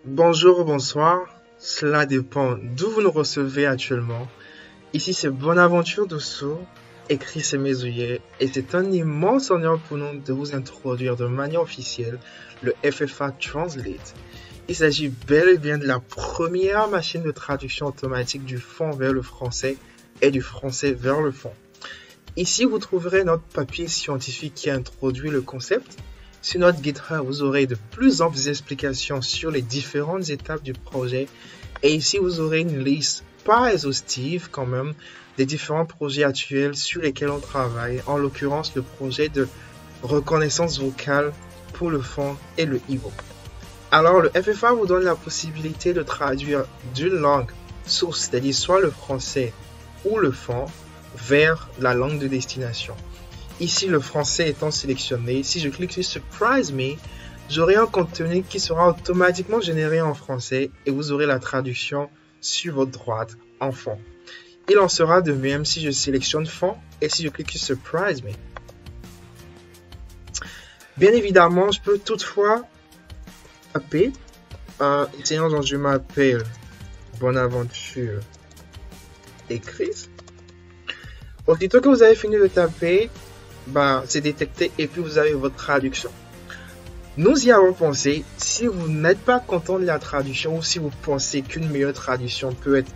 Bonjour ou bonsoir, cela dépend d'où vous nous recevez actuellement. Ici c'est Bonaventure Dosso, écrit c'est Mesouillet, et c'est un immense honneur pour nous de vous introduire de manière officielle le FFA Translate. Il s'agit bel et bien de la première machine de traduction automatique du fond vers le français et du français vers le fond. Ici, vous trouverez notre papier scientifique qui introduit le concept. Sur notre GitHub, vous aurez de plus amples explications sur les différentes étapes du projet. Et ici, vous aurez une liste pas exhaustive quand même des différents projets actuels sur lesquels on travaille. En l'occurrence, le projet de reconnaissance vocale pour le fond et le e-book. Alors, le FFA vous donne la possibilité de traduire d'une langue source, c'est-à-dire soit le français ou le fond, vers la langue de destination. Ici, le français étant sélectionné, si je clique sur Surprise Me, j'aurai un contenu qui sera automatiquement généré en français et vous aurez la traduction sur votre droite en fond. Il en sera de même si je sélectionne fond et si je clique sur Surprise Me. Bien évidemment, je peux toutefois taper, essayons donc je m'appelle Bonaventure écrit. Aussitôt que vous avez fini de taper, c'est détecté et puis vous avez votre traduction. Nous y avons pensé, si vous n'êtes pas content de la traduction ou si vous pensez qu'une meilleure traduction peut être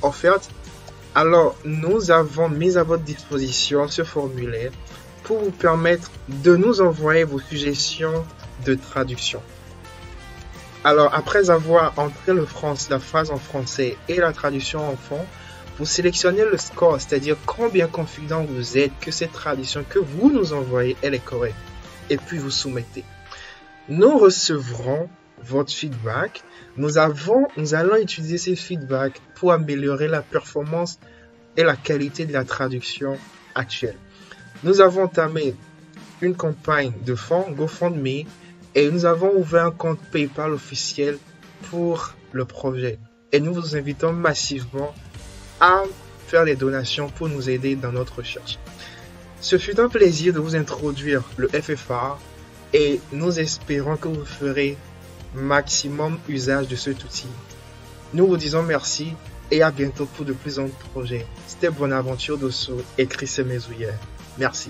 offerte, alors nous avons mis à votre disposition ce formulaire pour vous permettre de nous envoyer vos suggestions de traduction. Alors après avoir entré la phrase en français et la traduction en fond, vous sélectionnez le score, c'est-à-dire combien confident vous êtes que cette traduction que vous nous envoyez, elle est correcte. Et puis vous soumettez. Nous recevrons votre feedback. Nous allons utiliser ces feedbacks pour améliorer la performance et la qualité de la traduction actuelle. Nous avons entamé une campagne de fonds GoFundMe et nous avons ouvert un compte PayPal officiel pour le projet. Et nous vous invitons massivement à faire des donations pour nous aider dans notre recherche. Ce fut un plaisir de vous introduire le FFA et nous espérons que vous ferez maximum usage de cet outil. Nous vous disons merci et à bientôt pour de plus amples projets. C'était Bonaventure Dosso, écrit c'est Mesouillet. Merci.